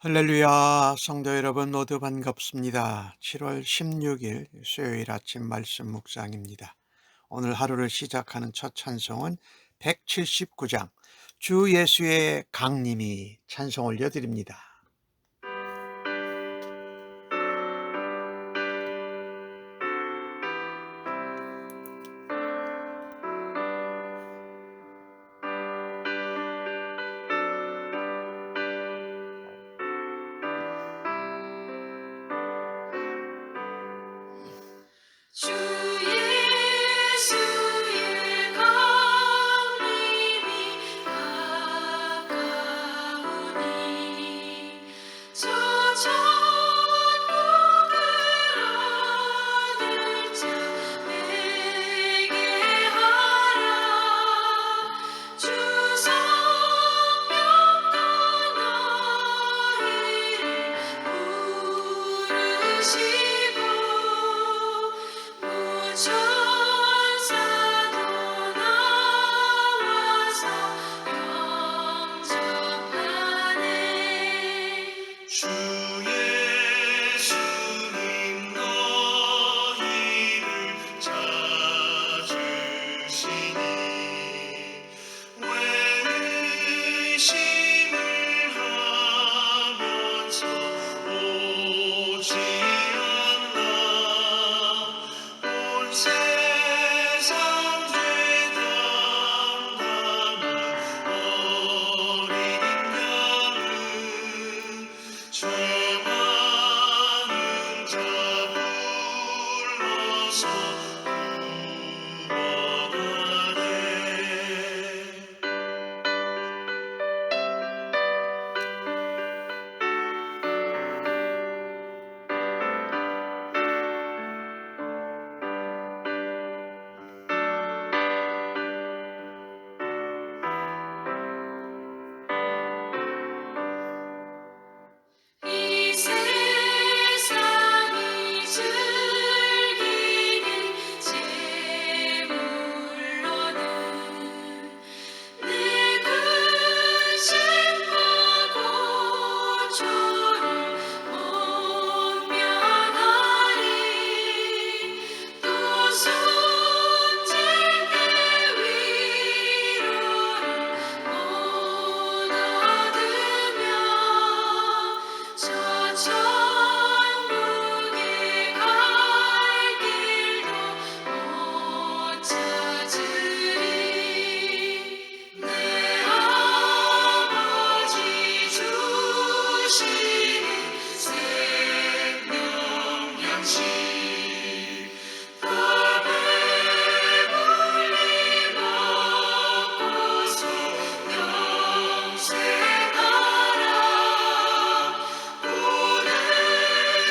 할렐루야, 성도 여러분 모두 반갑습니다. 7월 16일 수요일 아침 말씀 묵상입니다. 오늘 하루를 시작하는 첫 찬송은 179장 주 예수의 강림이 찬송 올려드립니다. 주 예수의 강림이 가까우니 저 천국을 얻을 자 되게 하라. 주 성령 너희를 부르시고 천사도 나와서 영접하네. 주 예수님 너희를 찾으시니 왜 의심을 하면서 오지 않나. 온 세상 죄 담당한 어린 양은 죄 많은 자 불러서 구원하네. 이 세상이 즐기는 재물로는 내 근심과 고초를 못 면하리. 또 손짓 내 위로를 못 얻으며 저 천국에 갈 길도 못 찾으리. 내 아버지 주시는 생명 양식 다 배불리 먹고서 영생하라. 오늘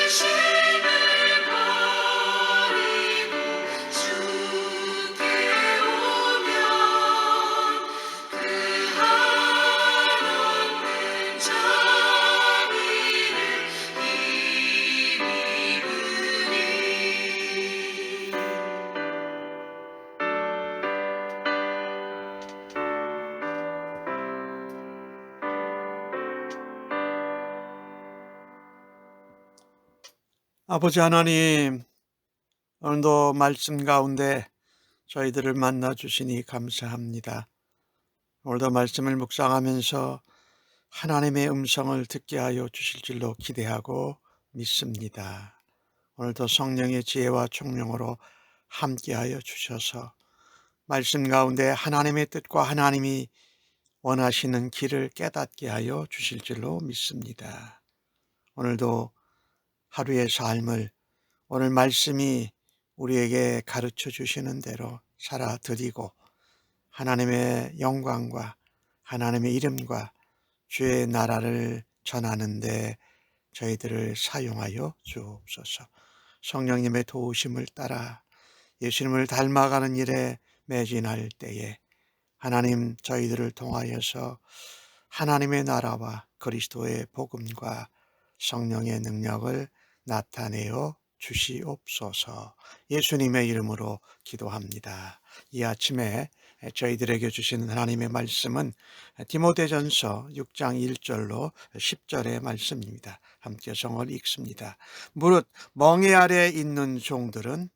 심을 버리고 주께 오면 그 한없는 자비를 힘입으리. 아버지 하나님, 오늘도 말씀 가운데 저희들을 만나 주시니 감사합니다. 오늘도 말씀을 묵상하면서 하나님의 음성을 듣게 하여 주실 줄로 기대하고 믿습니다. 오늘도 성령의 지혜와 총명으로 함께하여 주셔서 말씀 가운데 하나님의 뜻과 하나님이 원하시는 길을 깨닫게 하여 주실 줄로 믿습니다. 오늘도 하루의 삶을 오늘 말씀이 우리에게 가르쳐 주시는 대로 살아드리고 하나님의 영광과 하나님의 이름과 주의 나라를 전하는데 저희들을 사용하여 주옵소서. 성령님의 도우심을 따라 예수님을 닮아가는 일에 매진할 때에 하나님 저희들을 통하여서 하나님의 나라와 그리스도의 복음과 성령의 능력을 나타내어 주시옵소서. 예수님의 이름으로 기도합니다. 이 아침에 저희들에게 주시는 하나님의 말씀은 디모데전서 6장 1절로 10절의 말씀입니다. 함께 성을 읽습니다. 무릇 멍에 아래 있는 종들은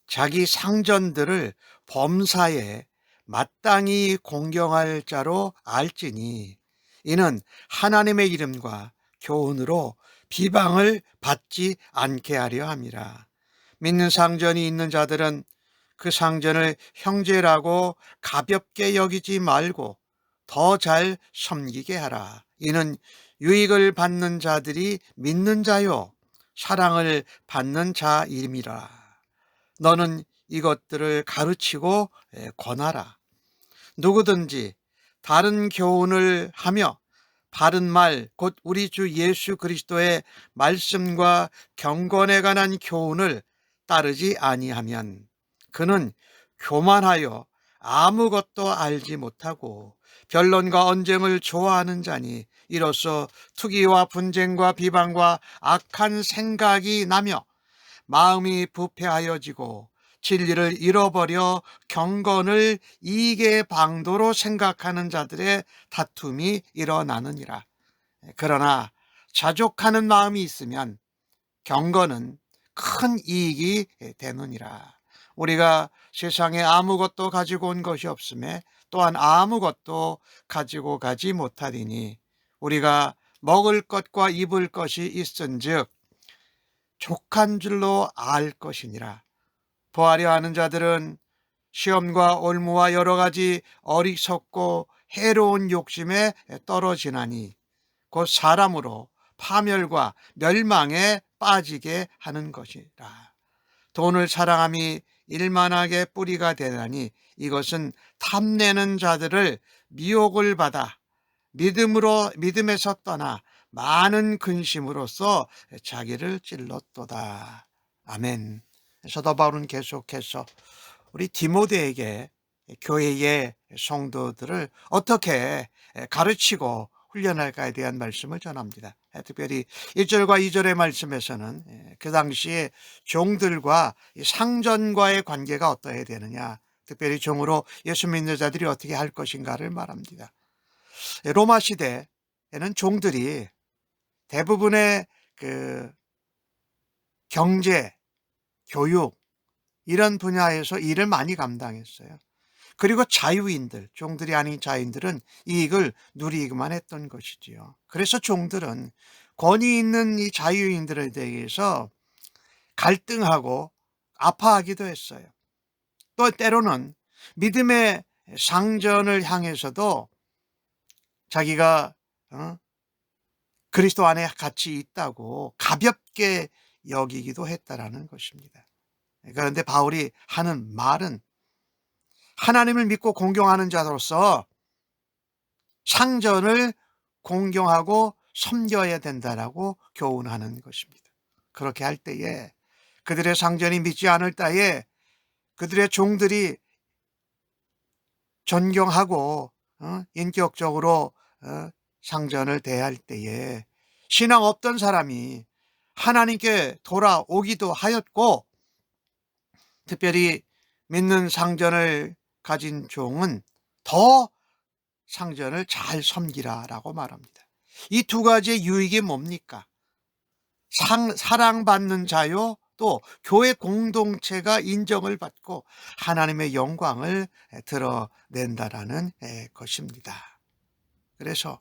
자기 상전들을 범사에 마땅히 공경할 자로 알지니 이는 하나님의 이름과 교훈으로 비방을 받지 않게 하려 함이라. 믿는 상전이 있는 자들은 그 상전을 형제라고 가볍게 여기지 말고 더 잘 섬기게 하라. 이는 유익을 받는 자들이 믿는 자요 사랑을 받는 자임이라. 너는 이것들을 가르치고 권하라. 누구든지 다른 교훈을 하며 바른 말, 곧 우리 주 예수 그리스도의 말씀과 경건에 관한 교훈을 따르지 아니하면 그는 교만하여 아무것도 알지 못하고 변론과 언쟁을 좋아하는 자니 이로써 투기와 분쟁과 비방과 악한 생각이 나며 마음이 부패하여지고 진리를 잃어버려 경건을 이익의 방도로 생각하는 자들의 다툼이 일어나느니라. 그러나 자족하는 마음이 있으면 경건은 큰 이익이 되느니라. 우리가 세상에 아무것도 가지고 온 것이 없음에 또한 아무것도 가지고 가지 못하리니 우리가 먹을 것과 입을 것이 있은즉 족한 줄로 알 것이니라. 보아려 하는 자들은 시험과 올무와 여러 가지 어리석고 해로운 욕심에 떨어지나니 곧 사람으로 파멸과 멸망에 빠지게 하는 것이라. 돈을 사랑함이 일만하게 뿌리가 되나니 이것은 탐내는 자들을 미혹을 받아 믿음에서 떠나 많은 근심으로써 자기를 찔렀도다. 아멘. 사도 바울은 계속해서 우리 디모데에게 교회의 성도들을 어떻게 가르치고 훈련할까에 대한 말씀을 전합니다. 특별히 1절과 2절의 말씀에서는 그 당시에 종들과 상전과의 관계가 어떠해야 되느냐, 특별히 종으로 예수 믿는 자들이 어떻게 할 것인가를 말합니다. 로마 시대에는 종들이 대부분의 그 경제, 교육 이런 분야에서 일을 많이 감당했어요. 그리고 자유인들, 종들이 아닌 자유인들은 이익을 누리기만 했던 것이지요. 그래서 종들은 권위 있는 이 자유인들에 대해서 갈등하고 아파하기도 했어요. 또 때로는 믿음의 상전을 향해서도 자기가 그리스도 안에 같이 있다고 가볍게 여기기도 했다라는 것입니다. 그런데 바울이 하는 말은 하나님을 믿고 공경하는 자로서 상전을 공경하고 섬겨야 된다라고 교훈하는 것입니다. 그렇게 할 때에 그들의 상전이 믿지 않을 때에 그들의 종들이 존경하고 인격적으로 상전을 대할 때에 신앙 없던 사람이 하나님께 돌아오기도 하였고, 특별히 믿는 상전을 가진 종은 더 상전을 잘 섬기라라고 말합니다. 이 두 가지의 유익이 뭡니까? 사랑받는 자요, 또 교회 공동체가 인정을 받고 하나님의 영광을 드러낸다라는 것입니다. 그래서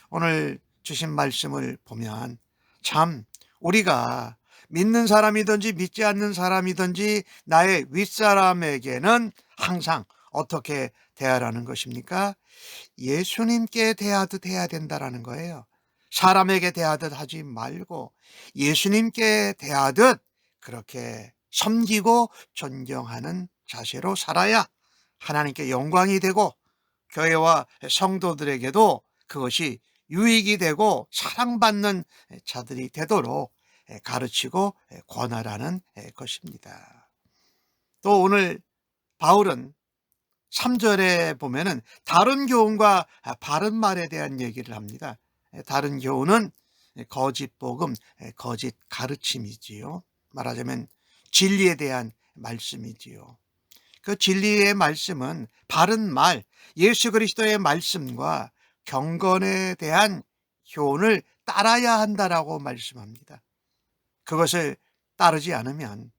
오늘 주신 말씀을 보면 참 우리가 믿는 사람이든지 믿지 않는 사람이든지 나의 윗사람에게는 항상 어떻게 대하라는 것입니까? 예수님께 대하듯 해야 된다라는 거예요. 사람에게 대하듯 하지 말고 예수님께 대하듯 그렇게 섬기고 존경하는 자세로 살아야 하나님께 영광이 되고 교회와 성도들에게도 그것이 유익이 되고 사랑받는 자들이 되도록 가르치고 권하라는 것입니다. 또 오늘 바울은 3절에 보면은 다른 교훈과 바른 말에 대한 얘기를 합니다. 다른 교훈은 거짓 복음, 거짓 가르침이지요. 말하자면 진리에 대한 말씀이지요. 그 진리의 말씀은 바른 말, 예수 그리스도의 말씀과 경건에 대한 교훈을 따라야 한다라고 말씀합니다. 그것을 따르지 않으면,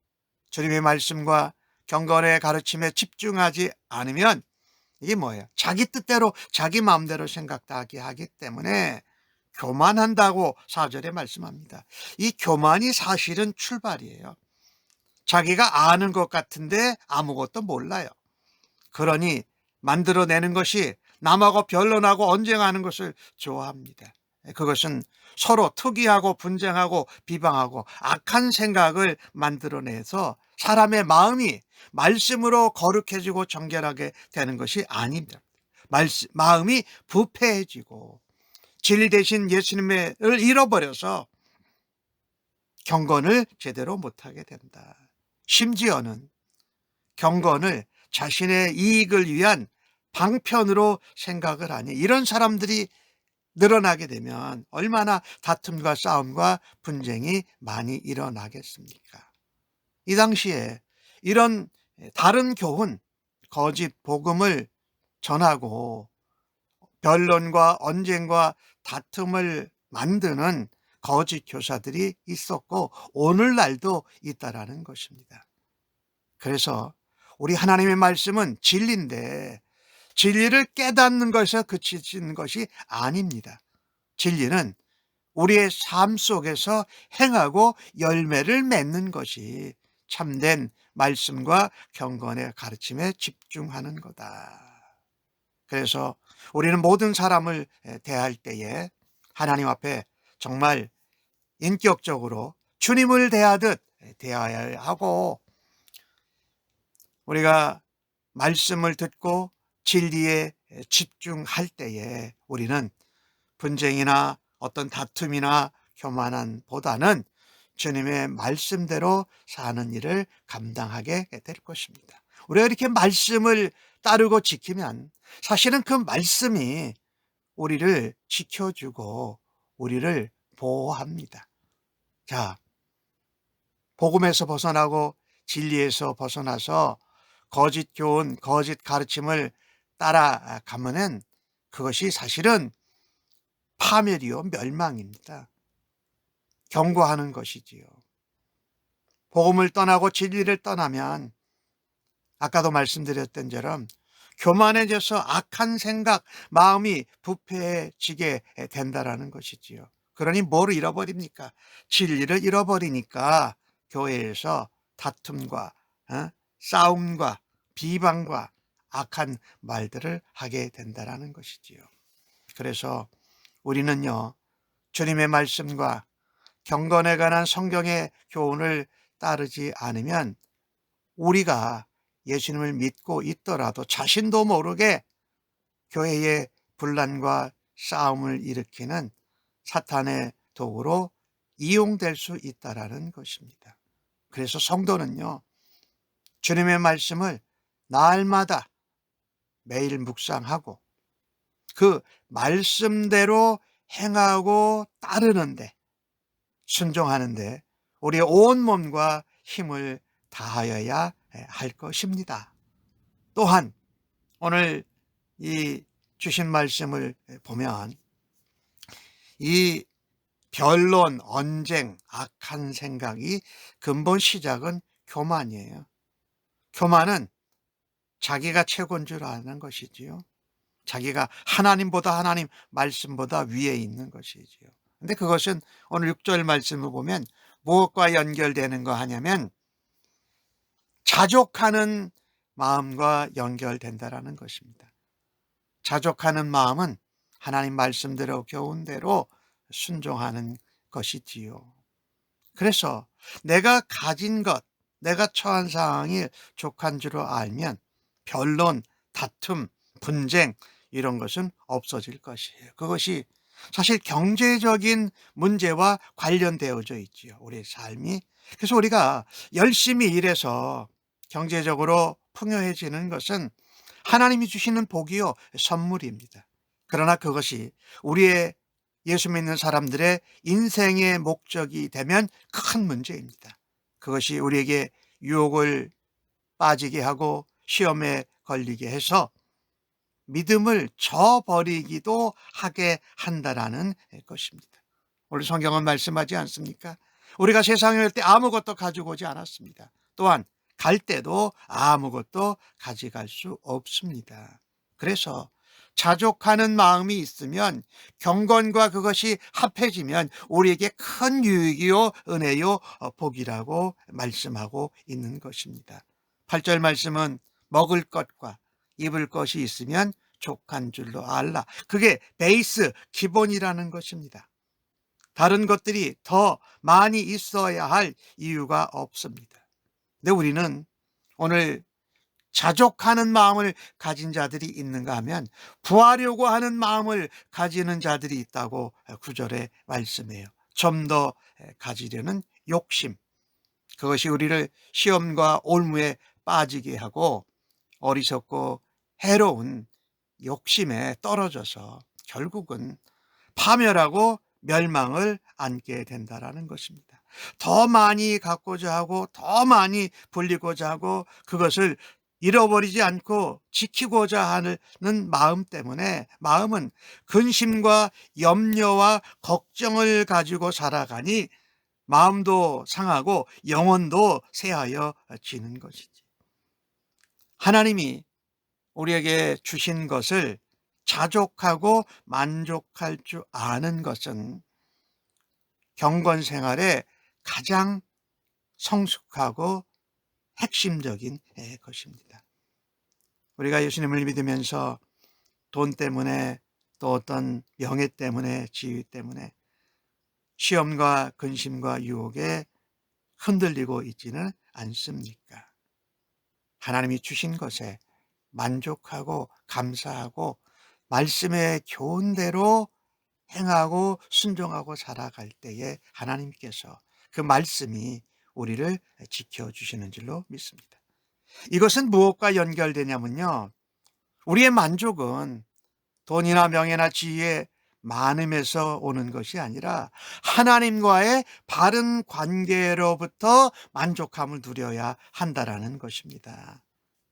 주님의 말씀과 경건의 가르침에 집중하지 않으면 이게 뭐예요? 자기 뜻대로 자기 마음대로 생각하게 하기 때문에 교만한다고 4절에 말씀합니다. 이 교만이 사실은 출발이에요. 자기가 아는 것 같은데 아무것도 몰라요. 그러니 만들어내는 것이 남하고 변론하고 언쟁하는 것을 좋아합니다. 그것은 서로 특이하고 분쟁하고 비방하고 악한 생각을 만들어내서 사람의 마음이 말씀으로 거룩해지고 정결하게 되는 것이 아닙니다. 마음이 부패해지고 진리 대신 예수님을 잃어버려서 경건을 제대로 못하게 된다. 심지어는 경건을 자신의 이익을 위한 방편으로 생각을 하니 이런 사람들이 늘어나게 되면 얼마나 다툼과 싸움과 분쟁이 많이 일어나겠습니까? 이 당시에 이런 다른 교훈, 거짓 복음을 전하고 변론과 언쟁과 다툼을 만드는 거짓 교사들이 있었고 오늘날도 있다라는 것입니다. 그래서 우리 하나님의 말씀은 진리인데 진리를 깨닫는 것에서 그치는 것이 아닙니다. 진리는 우리의 삶 속에서 행하고 열매를 맺는 것이 참된 말씀과 경건의 가르침에 집중하는 거다. 그래서 우리는 모든 사람을 대할 때에 하나님 앞에 정말 인격적으로 주님을 대하듯 대해야 하고, 우리가 말씀을 듣고 진리에 집중할 때에 우리는 분쟁이나 어떤 다툼이나 교만함보다는 주님의 말씀대로 사는 일을 감당하게 될 것입니다. 우리가 이렇게 말씀을 따르고 지키면 사실은 그 말씀이 우리를 지켜주고 우리를 보호합니다. 자, 복음에서 벗어나고 진리에서 벗어나서 거짓 교훈, 거짓 가르침을 따라가면은 그것이 사실은 파멸이요, 멸망입니다. 경고하는 것이지요. 복음을 떠나고 진리를 떠나면 아까도 말씀드렸던 처럼 교만해져서 악한 생각, 마음이 부패해지게 된다라는 것이지요. 그러니 뭘 잃어버립니까? 진리를 잃어버리니까 교회에서 다툼과 싸움과 비방과 악한 말들을 하게 된다라는 것이지요. 그래서 우리는요, 주님의 말씀과 경건에 관한 성경의 교훈을 따르지 않으면 우리가 예수님을 믿고 있더라도 자신도 모르게 교회의 분란과 싸움을 일으키는 사탄의 도구로 이용될 수 있다라는 것입니다. 그래서 성도는요, 주님의 말씀을 날마다 매일 묵상하고 그 말씀대로 행하고 따르는데, 순종하는데 우리의 온 몸과 힘을 다하여야 할 것입니다. 또한 오늘 이 주신 말씀을 보면 이 변론, 언쟁, 악한 생각이 근본 시작은 교만이에요. 교만은 자기가 최고인 줄 아는 것이지요. 자기가 하나님 말씀보다 위에 있는 것이지요. 근데 그것은 오늘 6절 말씀을 보면 무엇과 연결되는 거 하냐면 자족하는 마음과 연결된다라는 것입니다. 자족하는 마음은 하나님 말씀대로 교훈대로 순종하는 것이지요. 그래서 내가 가진 것, 내가 처한 상황이 족한 줄 알면 변론, 다툼, 분쟁 이런 것은 없어질 것이에요. 그것이 사실 경제적인 문제와 관련되어져 있지요, 우리의 삶이. 그래서 우리가 열심히 일해서 경제적으로 풍요해지는 것은 하나님이 주시는 복이요, 선물입니다. 그러나 그것이 우리의 예수 믿는 사람들의 인생의 목적이 되면 큰 문제입니다. 그것이 우리에게 유혹을 빠지게 하고 시험에 걸리게 해서 믿음을 저버리기도 하게 한다라는 것입니다. 오늘 성경은 말씀하지 않습니까? 우리가 세상에 올 때 아무것도 가지고 오지 않았습니다. 또한 갈 때도 아무것도 가져갈 수 없습니다. 그래서 자족하는 마음이 있으면, 경건과 그것이 합해지면 우리에게 큰 유익이요 은혜요 복이라고 말씀하고 있는 것입니다. 8절 말씀은 먹을 것과 입을 것이 있으면 족한 줄로 알라. 그게 베이스, 기본이라는 것입니다. 다른 것들이 더 많이 있어야 할 이유가 없습니다. 근데 우리는 오늘 자족하는 마음을 가진 자들이 있는가 하면 구하려고 하는 마음을 가지는 자들이 있다고 9절에 말씀해요. 좀 더 가지려는 욕심, 그것이 우리를 시험과 올무에 빠지게 하고 어리석고 해로운 욕심에 떨어져서 결국은 파멸하고 멸망을 안게 된다라는 것입니다. 더 많이 갖고자 하고 더 많이 불리고자 하고 그것을 잃어버리지 않고 지키고자 하는 마음 때문에, 마음은 근심과 염려와 걱정을 가지고 살아가니 마음도 상하고 영혼도 쇠하여지는 것이지. 하나님이 우리에게 주신 것을 자족하고 만족할 줄 아는 것은 경건 생활의 가장 성숙하고 핵심적인 것입니다. 우리가 예수님을 믿으면서 돈 때문에, 또 어떤 명예 때문에, 지위 때문에 시험과 근심과 유혹에 흔들리고 있지는 않습니까? 하나님이 주신 것에 만족하고 감사하고 말씀의 교훈대로 행하고 순종하고 살아갈 때에 하나님께서 그 말씀이 우리를 지켜주시는 줄로 믿습니다. 이것은 무엇과 연결되냐면요, 우리의 만족은 돈이나 명예나 지위의 많음에서 오는 것이 아니라 하나님과의 바른 관계로부터 만족함을 누려야 한다라는 것입니다.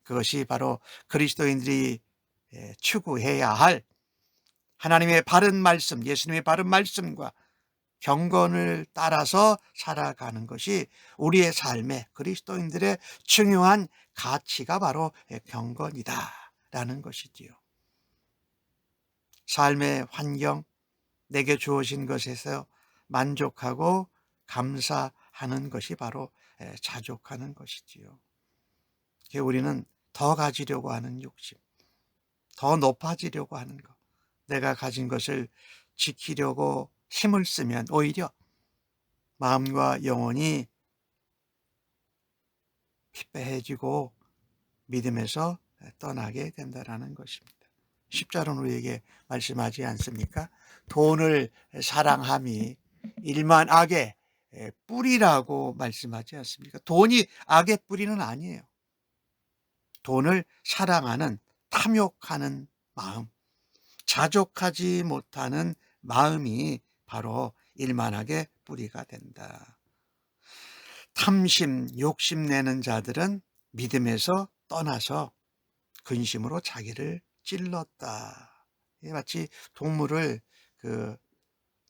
그것이 바로 그리스도인들이 추구해야 할 하나님의 바른 말씀, 예수님의 바른 말씀과 경건을 따라서 살아가는 것이 우리의 삶의, 그리스도인들의 중요한 가치가 바로 경건이다라는 것이지요. 삶의 환경, 내게 주어진 것에서 만족하고 감사하는 것이 바로 자족하는 것이지요. 우리는 더 가지려고 하는 욕심, 더 높아지려고 하는 것, 내가 가진 것을 지키려고 힘을 쓰면 오히려 마음과 영혼이 피폐해지고 믿음에서 떠나게 된다는 것입니다. 십자로는 우리에게 말씀하지 않습니까? 돈을 사랑함이 일만 악의 뿌리라고 말씀하지 않습니까? 돈이 악의 뿌리는 아니에요. 돈을 사랑하는, 탐욕하는 마음, 자족하지 못하는 마음이 바로 일만하게 뿌리가 된다. 탐심, 욕심내는 자들은 믿음에서 떠나서 근심으로 자기를 찔렀다. 마치 동물을,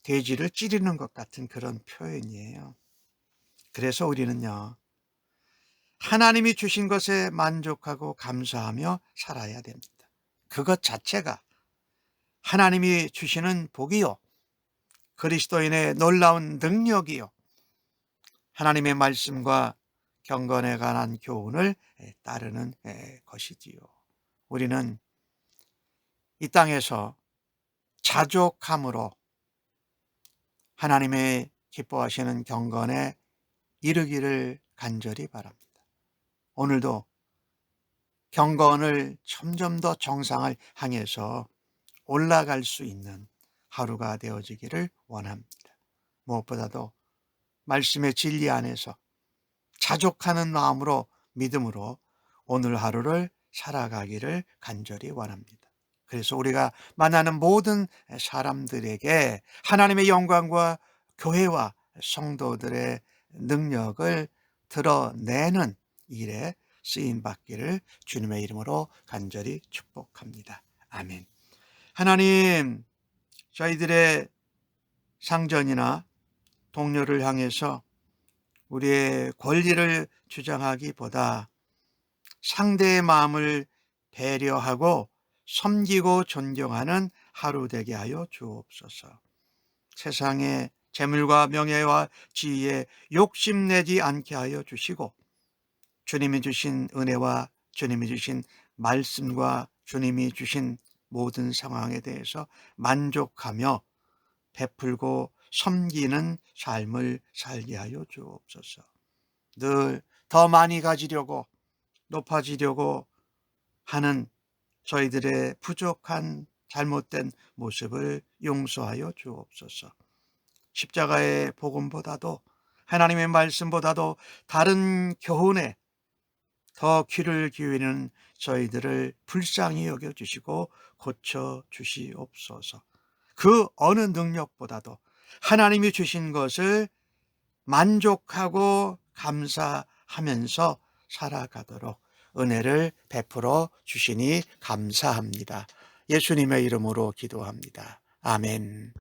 돼지를 찌르는 것 같은 그런 표현이에요. 그래서 우리는요, 하나님이 주신 것에 만족하고 감사하며 살아야 됩니다. 그것 자체가 하나님이 주시는 복이요, 그리스도인의 놀라운 능력이요, 하나님의 말씀과 경건에 관한 교훈을 따르는 것이지요. 우리는 이 땅에서 자족함으로 하나님의 기뻐하시는 경건에 이르기를 간절히 바랍니다. 오늘도 경건을 점점 더 정상을 향해서 올라갈 수 있는 하루가 되어지기를 원합니다. 무엇보다도 말씀의 진리 안에서 자족하는 마음으로, 믿음으로 오늘 하루를 살아가기를 간절히 원합니다. 그래서 우리가 만나는 모든 사람들에게 하나님의 영광과 교회와 성도들의 능력을 드러내는 일에 쓰임 받기를 주님의 이름으로 간절히 축복합니다. 아멘. 하나님, 저희들의 상전이나 동료를 향해서 우리의 권리를 주장하기보다 상대의 마음을 배려하고 섬기고 존경하는 하루 되게 하여 주옵소서. 세상의 재물과 명예와 지위에 욕심내지 않게 하여 주시고 주님이 주신 은혜와 주님이 주신 말씀과 주님이 주신 모든 상황에 대해서 만족하며 베풀고 섬기는 삶을 살게 하여 주옵소서. 늘 더 많이 가지려고 높아지려고 하는 저희들의 부족한 잘못된 모습을 용서하여 주옵소서. 십자가의 복음보다도 하나님의 말씀보다도 다른 교훈에 더 귀를 기울이는 저희들을 불쌍히 여겨주시고 고쳐주시옵소서. 그 어느 능력보다도 하나님이 주신 것을 만족하고 감사하면서 살아가도록 은혜를 베풀어 주시니 감사합니다. 예수님의 이름으로 기도합니다. 아멘.